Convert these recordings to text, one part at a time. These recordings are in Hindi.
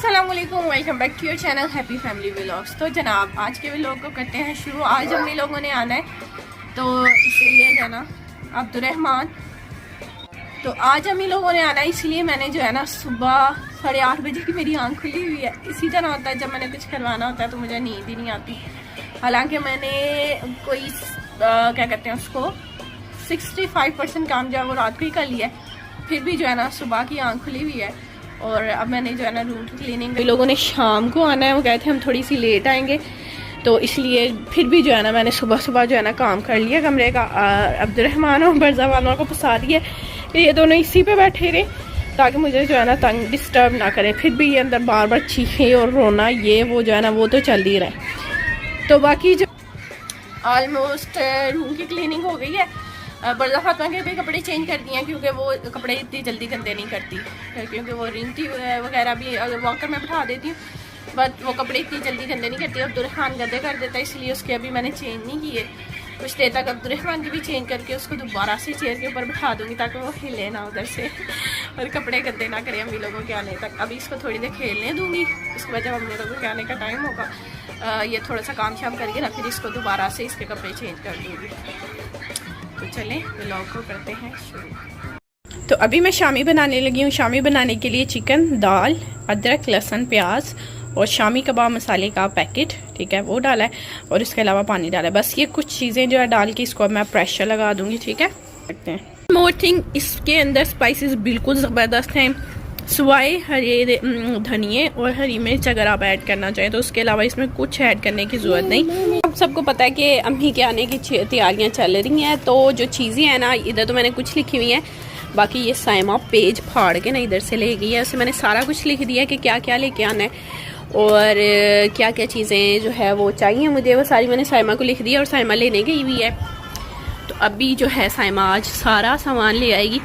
अस्सलामुअलैकुम, welcome back to your channel happy family vlogs. तो जनाब आज के व्लॉग को करते हैं शुरू। आज हम लोगों ने आना है तो इसलिए जो है ना अब्दुर्रहमान, तो आज हम लोगों ने आना है इसलिए मैंने जो है ना सुबह 8:30 बजे की मेरी आँख खुली हुई है। इसी तरह होता है जब मैंने कुछ करवाना होता है तो मुझे नींद ही नहीं आती। हालांकि मैंने कोई क्या कहते हैं उसको 65% काम जो है वो रात को ही कर लिया है, फिर भी जो है ना सुबह की आँख खुली हुई है। और अब मैंने जो है ना रूम की क्लीनिंग, लोगों ने शाम को आना है, वो कहते हैं हम थोड़ी सी लेट आएंगे तो इसलिए फिर भी जो है ना मैंने सुबह सुबह जो है ना काम कर लिया कमरे का। अब्दुर्रहमान और बरजा वालों को पसा दिया कि ये दोनों इसी पे बैठे रहे ताकि मुझे जो है ना तंग डिस्टर्ब ना करें। फिर भी ये अंदर बार बार चीखें और रोना ये वो जो है ना वो तो चल ही रहा है। तो बाकी जो ऑलमोस्ट रूम की क्लीनिंग हो गई है। बरदा फातिमा के भी कपड़े चेंज कर दिए हैं क्योंकि वो कपड़े इतनी जल्दी गंदे नहीं करती, क्योंकि वो रिंगटी वगैरह भी वॉकर में बिठा देती हूँ बट वो कपड़े इतनी जल्दी गंदे नहीं करती। अब्दुर्रहमान गंदे कर देता है इसलिए उसके अभी मैंने चेंज नहीं किए। कुछ देर तक अब्दुर्रहमान की भी चेंज करके उसको दोबारा से चेयर के ऊपर बिठा दूँगी ताकि वो हिले ना उधर से और कपड़े गंदे ना करें अम्मी लोगों के आने तक। अभी इसको थोड़ी देर खेलने दूँगी, उसके बाद जब अम्मी लोगों के आने का टाइम होगा ये थोड़ा सा काम शाम करके ना फिर इसको दोबारा से इसके कपड़े चेंज कर दूँगी। तो चलें व्लॉग को करते हैं शुरू। तो अभी मैं शामी बनाने लगी हूँ। शामी बनाने के लिए चिकन, दाल, अदरक, लहसुन, प्याज और शामी कबाब मसाले का पैकेट, ठीक है, वो डाला है और इसके अलावा पानी डाला है। बस ये कुछ चीज़ें जो है डाल के इसको मैं प्रेशर लगा दूंगी, ठीक है। करते हैं मोर थिंग, इसके अंदर स्पाइसेस बिल्कुल ज़बरदस्त हैं सिवाय हरे धनिए और हरी मिर्च। अगर आप ऐड करना चाहें तो उसके अलावा इसमें कुछ ऐड करने की ज़रूरत नहीं। अब सबको पता है कि अम्मी के आने की तैयारियां चल रही हैं, तो जो चीज़ें हैं ना इधर तो मैंने कुछ लिखी हुई हैं, बाकी ये साइमा पेज फाड़ के ना इधर से ले गई है, उससे मैंने सारा कुछ लिख दिया कि क्या क्या लेके आना है और क्या क्या चीज़ें जो है वो चाहिए मुझे, वो सारी मैंने साइमा को लिख दिया और साइमा लेने गई हुई है। तो अभी जो है साइमा आज सारा सामान ले आएगी,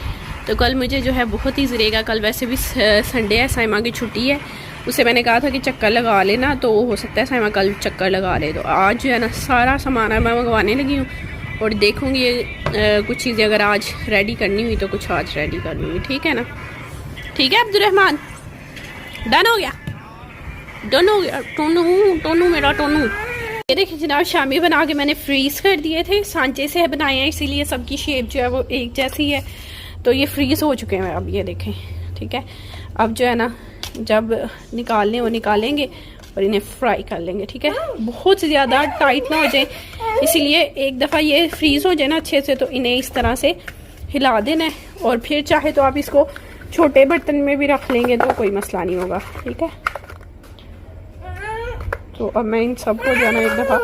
तो कल मुझे जो है बहुत ही ज़रेगा। कल वैसे भी संडे है, साइमा की छुट्टी है। उसे मैंने कहा था कि चक्कर लगा लेना, तो हो सकता है साइमा कल चक्कर लगा ले। तो आज जो है ना सारा सामान मैं मंगवाने लगी हूँ और देखूँगी कुछ चीज़ें अगर आज रेडी करनी हुई तो कुछ आज रेडी कर लूँगी, ठीक है ना। ठीक है अब्दुर्रहमान, डन हो गया, डन हो गया। टोनू मेरा टोनू। ये देखिए जनाब शामी बना के मैंने फ्रीज़ कर दिए थे, सांचे से बनाए हैं इसीलिए सबकी शेप जो है वो एक जैसी है, तो ये फ्रीज़ हो चुके हैं। अब ये देखें, ठीक है। अब जो है ना जब निकालने वो निकालेंगे और इन्हें फ्राई कर लेंगे, ठीक है। बहुत ज़्यादा टाइट ना हो जाए, इसीलिए एक दफ़ा ये फ्रीज़ हो जाए ना अच्छे से तो इन्हें इस तरह से हिला देना है और फिर चाहे तो आप इसको छोटे बर्तन में भी रख लेंगे तो कोई मसला नहीं होगा, ठीक है। तो अब मैं इन सबको जो है ना एक दफ़ा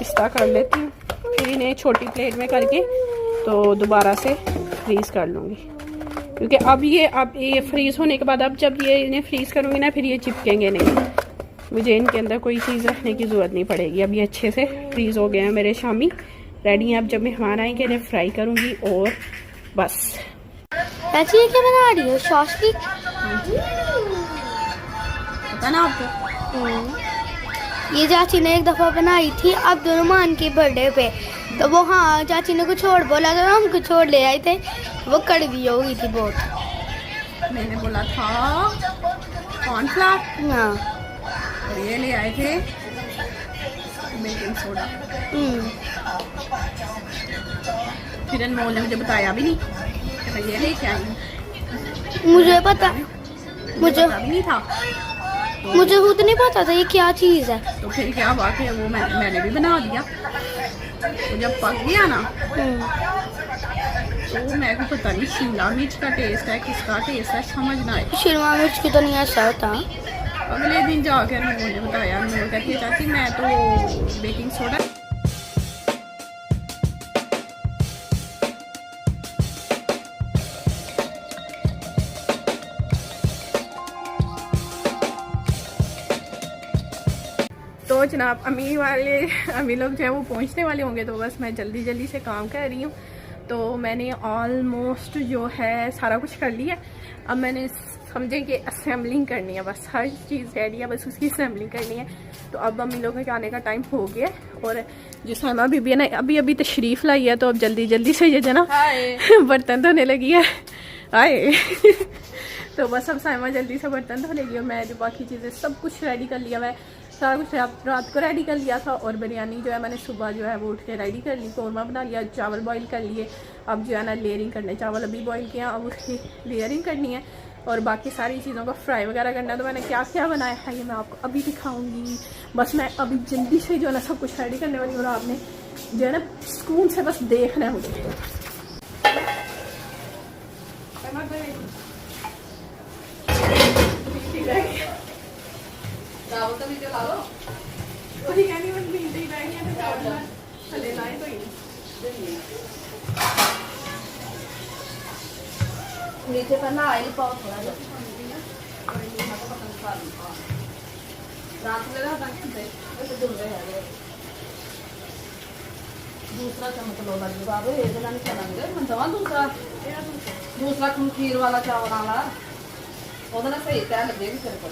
इस तरह कर लेती हूँ, फिर इन्हें छोटी प्लेट में करके तो दोबारा से फ्रीज़ कर लूँगी, क्योंकि अब ये फ्रीज़ होने के बाद अब जब ये इन्हें फ्रीज़ करूँगी ना फिर ये चिपकेंगे नहीं, मुझे इनके अंदर कोई चीज़ रखने की ज़रूरत नहीं पड़ेगी। अब ये अच्छे से फ्रीज़ हो गए हैं मेरे शामी, रेडी हैं। अब जब मेहमान आएंगे इन्हें फ्राई करूँगी और बस। चाची ये क्या बना रही हो? शॉस्टिक पता ना आपको? ये चाची ने एक दफ़ा बनाई थी अब्दुर्रहमान के बर्थडे पे, तो वो हाँ चाची ने कुछ और बोला तो हम कुछ और ले आए थे, वो कड़वी हो गई थी बहुत। मैंने बोला था कॉर्नफ्लावर, हाँ और ये ले आए थे बेकिंग सोडा। फिर अनमोल ने मुझे बताया भी नहीं कि मैं ये लेके आई हूँ। मुझे पता, मुझे भी नहीं था, मुझे खुद नहीं पता था ये क्या चीज़ है। तो फिर क्या हुआ कि वो मैंने भी बना दिया। तो जब पक गया ना तो मेरे को पता नहीं शिमला मिर्च का टेस्ट है किसका टेस्ट है समझ ना आए। शिमला मिर्च की तो नहीं ऐसा होता। अगले दिन जाकर मुझे बताया, मुझे कहती है चाची मैं तो बेकिंग सोडा। तो जनाब अम्मी लोग जो है वो पहुंचने वाले होंगे, तो बस मैं जल्दी जल्दी से काम कर रही हूँ। तो मैंने ऑलमोस्ट जो है सारा कुछ कर लिया। अब मैंने समझे कि असेंबलिंग करनी है, बस हर चीज़ रेडी है, बस उसकी असेंबलिंग करनी है। तो अब अम्मी लोगों के आने का टाइम हो गया और जो साइमा बीबी है ना अभी तशरीफ़ लाई है, तो अब जल्दी जल्दी से ये जो ना बर्तन धोने लगी है। आए तो बस अब साइमा जल्दी से बर्तन धो लेगी और मैं जो बाकी चीज़ें सब कुछ रेडी कर लिया हुआ है, सारा कुछ रात को रेडी कर लिया था। और बिरयानी जो है मैंने सुबह जो है वो उठ के रेडी कर ली, कौरमा बना लिया, चावल बॉईल कर लिए। अब जो है ना लेयरिंग करने, चावल अभी बॉईल किया, अब उसकी लेयरिंग करनी है और बाकी सारी चीज़ों को फ्राई वगैरह करना है। तो मैंने क्या क्या बनाया है ये मैं आपको अभी दिखाऊंगी। बस मैं अभी जल्दी से जो है ना सब कुछ रेडी करने वाली हूँ और आपने जो है ना सुकून से बस देखना है मुझे। नीचे करना ऑयल पाओ थोड़ा सा रात में दूसरा चम्मच लो लगे बाबू ये तो नहीं चलेंगे मैं दवा दूसरा खीर वाला चावल वाला वो ना सही तय लगेगी तेरे को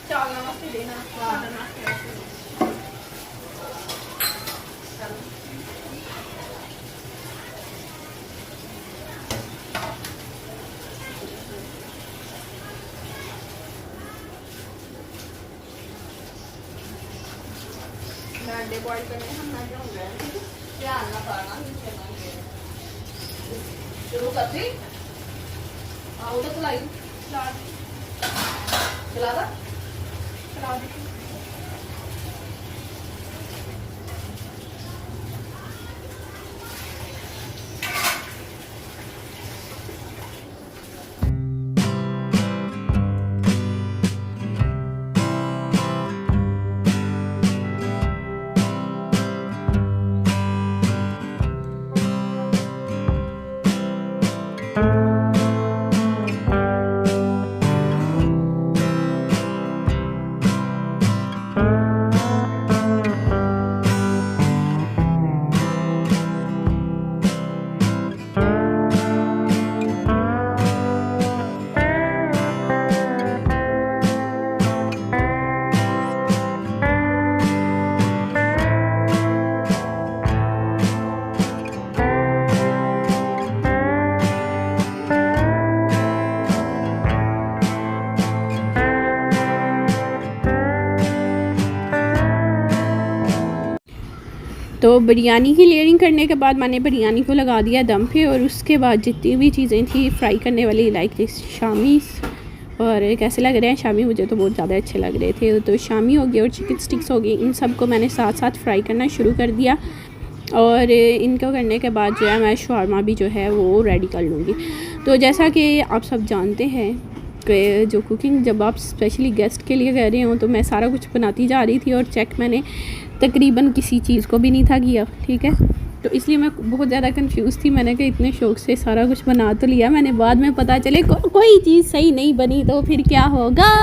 चावल वास्ते देना अंडे बॉईल करने हम ना जाऊंगा ध्यान ना पाना शुरू कर दी आओ तो चलाई चला दा तो बिरयानी की लेयरिंग करने के बाद मैंने बिरयानी को लगा दिया दम पे और उसके बाद जितनी भी चीज़ें थी फ्राई करने वाली लाइक शामी और कैसे लग रहे हैं शामी, मुझे तो बहुत ज़्यादा अच्छे लग रहे थे। तो शामी हो गए और चिकन स्टिक्स हो गई, इन सब को मैंने साथ साथ फ्राई करना शुरू कर दिया। और इनको करने के बाद जो है मैं शवारमा भी जो है वो रेडी कर लूँगी। तो जैसा कि आप सब जानते हैं कि जो कुकिंग जब आप स्पेशली गेस्ट के लिए कर रहे हो तो मैं सारा कुछ बनाती जा रही थी और चेक मैंने तकरीबन किसी चीज़ को भी नहीं था किया, ठीक है। तो इसलिए मैं बहुत ज़्यादा कंफ्यूज थी। मैंने कहा इतने शौक़ से सारा कुछ बना तो लिया, मैंने बाद में पता चले कोई चीज़ सही नहीं बनी तो फिर क्या होगा।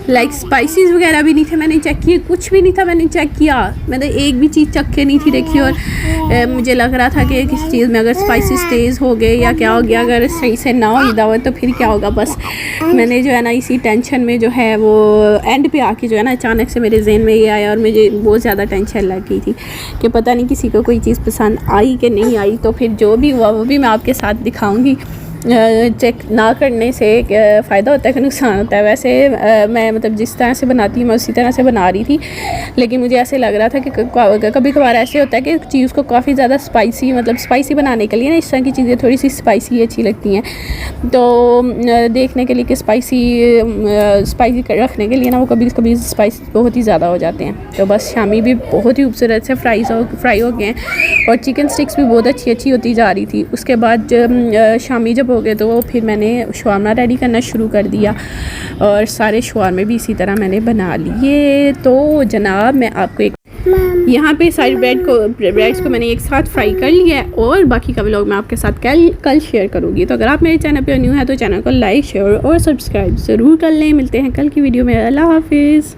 लाइक स्पाइसेस वगैरह भी नहीं थे, मैंने चेक किए, कुछ भी नहीं था, मैंने चेक किया, मैंने एक भी चीज़ चख के नहीं थी देखी। और मुझे लग रहा था कि किसी चीज़ में अगर स्पाइसेस तेज़ हो गए या क्या हो गया, अगर सही से ना हो दावत तो फिर क्या होगा। बस मैंने जो है ना इसी टेंशन में जो है वो एंड पे आके जो है ना अचानक से मेरे जहन में ये आया और मुझे बहुत ज़्यादा टेंशन लग गई थी कि पता नहीं किसी को कोई चीज़ पसंद आई कि नहीं आई। तो फिर जो भी हुआ वो भी मैं आपके साथ दिखाऊँगी। चेक ना करने से फ़ायदा होता है कि नुकसान होता है। वैसे मैं मतलब जिस तरह से बनाती हूँ मैं उसी तरह से बना रही थी, लेकिन मुझे ऐसे लग रहा था कि कभी कभार ऐसे होता है कि चीज़ को काफ़ी ज़्यादा स्पाइसी, मतलब स्पाइसी बनाने के लिए ना इस तरह की चीज़ें थोड़ी सी स्पाइसी अच्छी लगती हैं। तो देखने के लिए कि स्पाइसी रखने के लिए ना वो कभी कभी स्पाइसी बहुत ही ज़्यादा हो जाते हैं। तो बस शामी भी बहुत ही खूबसूरत से फ्राई हो गए हैं और चिकन स्टिक्स भी बहुत अच्छी होती जा रही थी। उसके बाद शामी जब हो गए तो फिर मैंने शवारमा रेडी करना शुरू कर दिया और सारे शवारमे भी इसी तरह मैंने बना लिए। तो जनाब मैं आपको एक यहाँ पे सारी ब्रेड्स को मैंने एक साथ फ्राई कर लिया है और बाकी का व्लॉग मैं आपके साथ कल शेयर करूँगी। तो अगर आप मेरे चैनल पे न्यू है तो चैनल को लाइक शेयर और सब्सक्राइब ज़रूर कर लें। मिलते हैं कल की वीडियो में। अल्लाह हाफिज़।